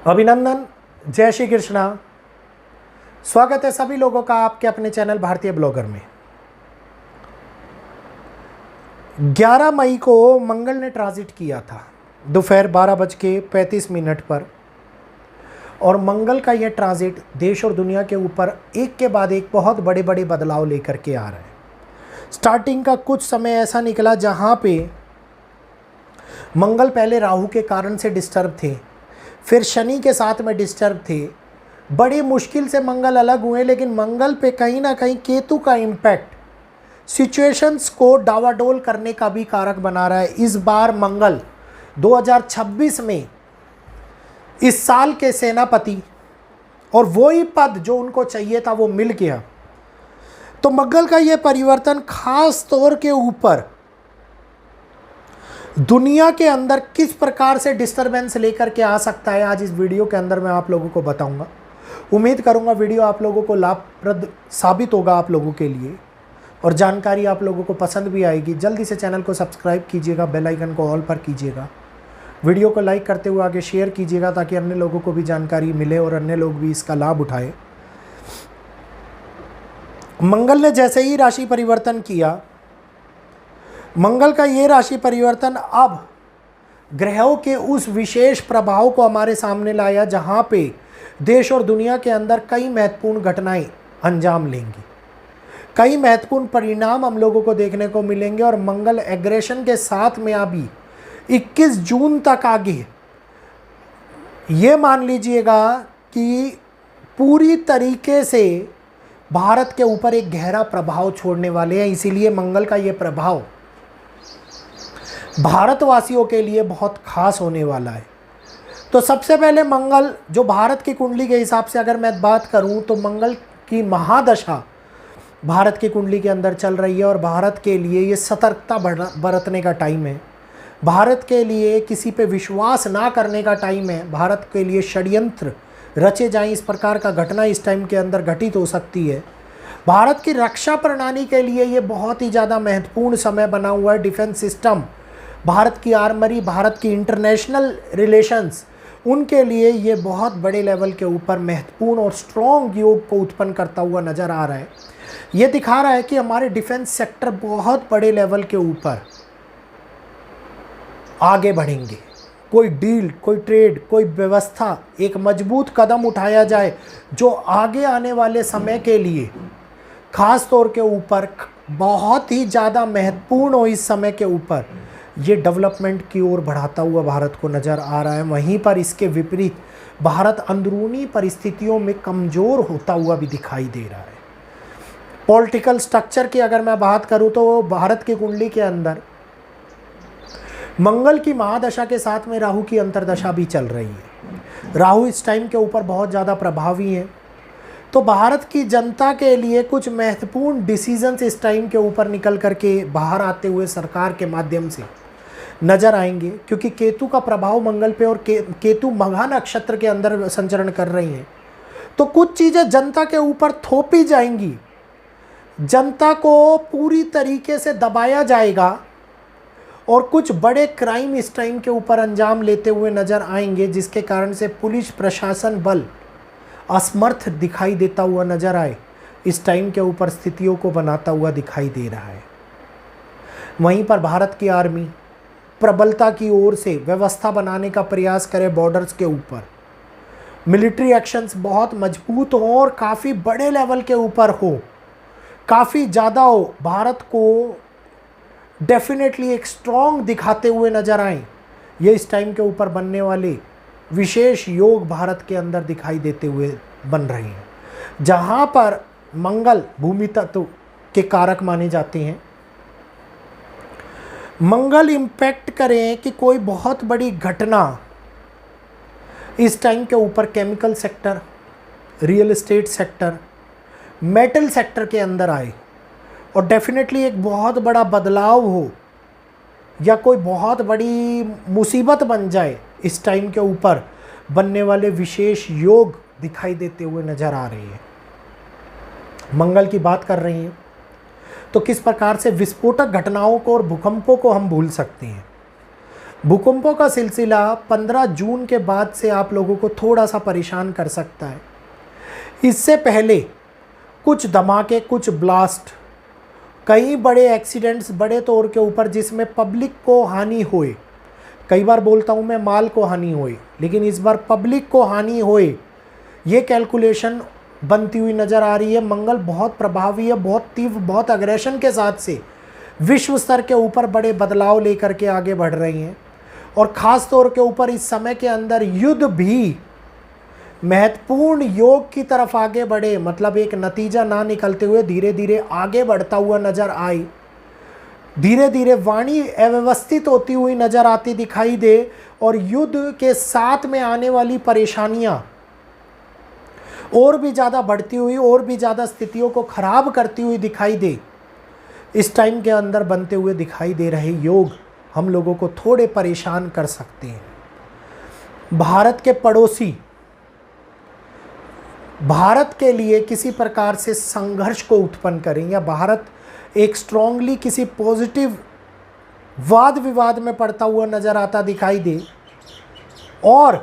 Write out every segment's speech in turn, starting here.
अभिनंदन, जय श्री कृष्णा। स्वागत है सभी लोगों का आपके अपने चैनल भारतीय ब्लॉगर में। 11 मई को मंगल ने ट्रांजिट किया था दोपहर 12:35 पर, और मंगल का यह ट्रांजिट देश और दुनिया के ऊपर एक के बाद एक बहुत बड़े बड़े बदलाव लेकर के आ रहा है। स्टार्टिंग का कुछ समय ऐसा निकला जहां पे मंगल पहले राहु के कारण से डिस्टर्ब थे, फिर शनि के साथ में डिस्टर्ब थे। बड़ी मुश्किल से मंगल अलग हुए, लेकिन मंगल पे कहीं ना कहीं केतु का इम्पैक्ट सिचुएशंस को डावाडोल करने का भी कारक बना रहा है। इस बार मंगल 2026 में इस साल के सेनापति, और वही पद जो उनको चाहिए था वो मिल गया। तो मंगल का ये परिवर्तन खास तौर के ऊपर दुनिया के अंदर किस प्रकार से डिस्टरबेंस लेकर के आ सकता है, आज इस वीडियो के अंदर मैं आप लोगों को बताऊंगा। उम्मीद करूंगा वीडियो आप लोगों को लाभप्रद साबित होगा आप लोगों के लिए, और जानकारी आप लोगों को पसंद भी आएगी। जल्दी से चैनल को सब्सक्राइब कीजिएगा, बेल आइकन को ऑल पर कीजिएगा, वीडियो को लाइक करते हुए आगे शेयर कीजिएगा ताकि अन्य लोगों को भी जानकारी मिले और अन्य लोग भी इसका लाभ उठाए। मंगल ने जैसे ही राशि परिवर्तन किया, मंगल का ये राशि परिवर्तन अब ग्रहों के उस विशेष प्रभाव को हमारे सामने लाया जहां पे देश और दुनिया के अंदर कई महत्वपूर्ण घटनाएं अंजाम लेंगी, कई महत्वपूर्ण परिणाम हम लोगों को देखने को मिलेंगे। और मंगल एग्रेशन के साथ में अभी 21 जून तक आगे ये मान लीजिएगा कि पूरी तरीके से भारत के ऊपर एक गहरा प्रभाव छोड़ने वाले हैं। इसीलिए मंगल का ये प्रभाव भारतवासियों के लिए बहुत खास होने वाला है। तो सबसे पहले मंगल जो भारत की कुंडली के हिसाब से अगर मैं बात करूं तो मंगल की महादशा भारत की कुंडली के अंदर चल रही है, और भारत के लिए ये सतर्कता बरतने का टाइम है। भारत के लिए किसी पे विश्वास ना करने का टाइम है। भारत के लिए षड्यंत्र रचे जाएं, इस प्रकार का घटना इस टाइम के अंदर घटित हो सकती है। भारत की रक्षा प्रणाली के लिए ये बहुत ही ज़्यादा महत्वपूर्ण समय बना हुआ है। डिफेंस सिस्टम, भारत की आर्मरी, भारत की इंटरनेशनल रिलेशंस, उनके लिए ये बहुत बड़े लेवल के ऊपर महत्वपूर्ण और स्ट्रॉन्ग योग को उत्पन्न करता हुआ नज़र आ रहा है। ये दिखा रहा है कि हमारे डिफेंस सेक्टर बहुत बड़े लेवल के ऊपर आगे बढ़ेंगे। कोई डील, कोई ट्रेड, कोई व्यवस्था, एक मजबूत कदम उठाया जाए जो आगे आने वाले समय के लिए खास तौर के ऊपर बहुत ही ज़्यादा महत्वपूर्ण हो। इस समय के ऊपर ये डेवलपमेंट की ओर बढ़ाता हुआ भारत को नज़र आ रहा है। वहीं पर इसके विपरीत भारत अंदरूनी परिस्थितियों में कमज़ोर होता हुआ भी दिखाई दे रहा है। पॉलिटिकल स्ट्रक्चर की अगर मैं बात करूं तो भारत की कुंडली के अंदर मंगल की महादशा के साथ में राहु की अंतर्दशा भी चल रही है। राहु इस टाइम के ऊपर बहुत ज़्यादा प्रभावी हैं। तो भारत की जनता के लिए कुछ महत्वपूर्ण डिसीजंस इस टाइम के ऊपर निकल करके बाहर आते हुए सरकार के माध्यम से नजर आएंगे, क्योंकि केतु का प्रभाव मंगल पे, और केतु मघा नक्षत्र के अंदर संचरण कर रही हैं। तो कुछ चीज़ें जनता के ऊपर थोपी जाएंगी, जनता को पूरी तरीके से दबाया जाएगा, और कुछ बड़े क्राइम इस टाइम के ऊपर अंजाम लेते हुए नजर आएंगे, जिसके कारण से पुलिस प्रशासन बल असमर्थ दिखाई देता हुआ नजर आए, इस टाइम के ऊपर स्थितियों को बनाता हुआ दिखाई दे रहा है। वहीं पर भारत की आर्मी प्रबलता की ओर से व्यवस्था बनाने का प्रयास करे बॉर्डर्स के ऊपर, मिलिट्री एक्शंस बहुत मजबूत हो और काफ़ी बड़े लेवल के ऊपर हो, काफ़ी ज़्यादा हो, भारत को डेफिनेटली एक स्ट्रॉन्ग दिखाते हुए नजर आए। ये इस टाइम के ऊपर बनने वाले विशेष योग भारत के अंदर दिखाई देते हुए बन रहे हैं, जहाँ पर मंगल भूमि तत्व के कारक माने जाते हैं। मंगल इम्पैक्ट करें कि कोई बहुत बड़ी घटना इस टाइम के ऊपर chemical sector, real estate sector, metal sector के अंदर आए, और डेफिनेटली एक बहुत बड़ा बदलाव हो या कोई बहुत बड़ी मुसीबत बन जाए, इस टाइम के ऊपर बनने वाले विशेष योग दिखाई देते हुए नज़र आ रहे हैं। मंगल की बात कर रही हैं तो किस प्रकार से विस्फोटक घटनाओं को और भूकंपों को हम भूल सकते हैं। भूकंपों का सिलसिला 15 जून के बाद से आप लोगों को थोड़ा सा परेशान कर सकता है। इससे पहले कुछ धमाके, कुछ ब्लास्ट, कई बड़े एक्सीडेंट्स बड़े तौर के ऊपर जिसमें पब्लिक को हानि हुई। कई बार बोलता हूँ मैं माल को हानि हुई, लेकिन इस बार पब्लिक को हानि हुई, ये कैलकुलेशन बनती हुई नज़र आ रही है। मंगल बहुत प्रभावी है, बहुत तीव्र, बहुत अग्रेशन के साथ से विश्व स्तर के ऊपर बड़े बदलाव लेकर के आगे बढ़ रही हैं। और ख़ास तौर के ऊपर इस समय के अंदर युद्ध भी महत्वपूर्ण योग की तरफ आगे बढ़े, मतलब एक नतीजा ना निकलते हुए धीरे धीरे आगे बढ़ता हुआ नज़र आए। धीरे धीरे वाणी अव्यवस्थित होती हुई नज़र आती दिखाई दे, और युद्ध के साथ में आने वाली परेशानियां और भी ज़्यादा बढ़ती हुई, और भी ज़्यादा स्थितियों को खराब करती हुई दिखाई दे। इस टाइम के अंदर बनते हुए दिखाई दे रहे योग हम लोगों को थोड़े परेशान कर सकते हैं। भारत के पड़ोसी भारत के लिए किसी प्रकार से संघर्ष को उत्पन्न करें, या भारत एक स्ट्रांगली किसी पॉजिटिव वाद विवाद में पड़ता हुआ नजर आता दिखाई दे, और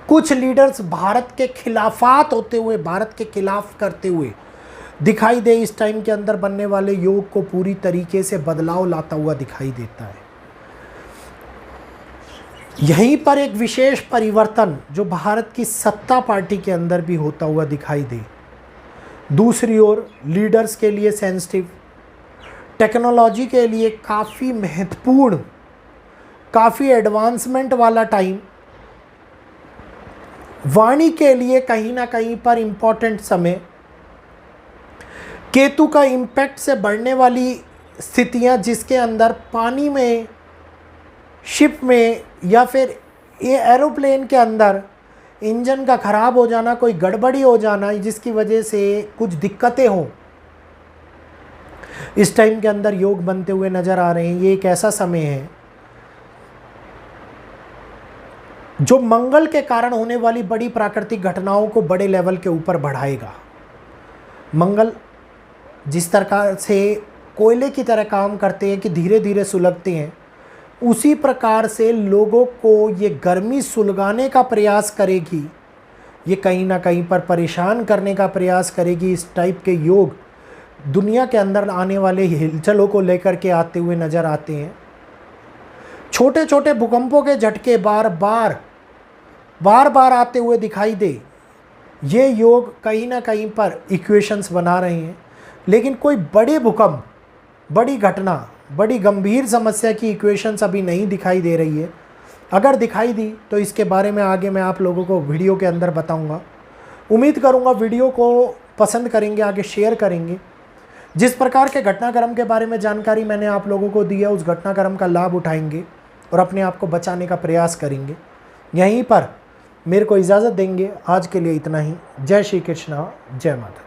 कुछ लीडर्स भारत के खिलाफात होते हुए, भारत के खिलाफ करते हुए दिखाई दे। इस टाइम के अंदर बनने वाले योग को पूरी तरीके से बदलाव लाता हुआ दिखाई देता है। यहीं पर एक विशेष परिवर्तन जो भारत की सत्ता पार्टी के अंदर भी होता हुआ दिखाई दे। दूसरी ओर लीडर्स के लिए सेंसिटिव, टेक्नोलॉजी के लिए काफ़ी महत्वपूर्ण, काफ़ी एडवांसमेंट वाला टाइम, वाणी के लिए कहीं ना कहीं पर इम्पॉर्टेंट समय, केतु का इम्पैक्ट से बढ़ने वाली स्थितियां जिसके अंदर पानी में, शिप में, या फिर ये एरोप्लेन के अंदर इंजन का ख़राब हो जाना, कोई गड़बड़ी हो जाना जिसकी वजह से कुछ दिक्कतें हों, इस टाइम के अंदर योग बनते हुए नज़र आ रहे हैं। ये एक ऐसा समय है जो मंगल के कारण होने वाली बड़ी प्राकृतिक घटनाओं को बड़े लेवल के ऊपर बढ़ाएगा। मंगल जिस तरह से कोयले की तरह काम करते हैं कि धीरे धीरे सुलगते हैं, उसी प्रकार से लोगों को ये गर्मी सुलगाने का प्रयास करेगी, ये कहीं ना कहीं पर परेशान करने का प्रयास करेगी। इस टाइप के योग दुनिया के अंदर आने वाले हिलचलों को लेकर के आते हुए नज़र आते हैं। छोटे छोटे भूकंपों के झटके बार बार आते हुए दिखाई दे। ये योग कहीं ना कहीं पर इक्वेशंस बना रहे हैं, लेकिन कोई बड़े भूकंप, बड़ी घटना, बड़ी गंभीर समस्या की इक्वेशंस अभी नहीं दिखाई दे रही है। अगर दिखाई दी तो इसके बारे में आगे मैं आप लोगों को वीडियो के अंदर बताऊंगा। उम्मीद करूंगा वीडियो को पसंद करेंगे, आगे शेयर करेंगे। जिस प्रकार के घटनाक्रम के बारे में जानकारी मैंने आप लोगों को दी है, उस घटनाक्रम का लाभ उठाएंगे और अपने आप को बचाने का प्रयास करेंगे। यहीं पर मेरे को इजाज़त देंगे। आज के लिए इतना ही। जय श्री कृष्णा, जय माता।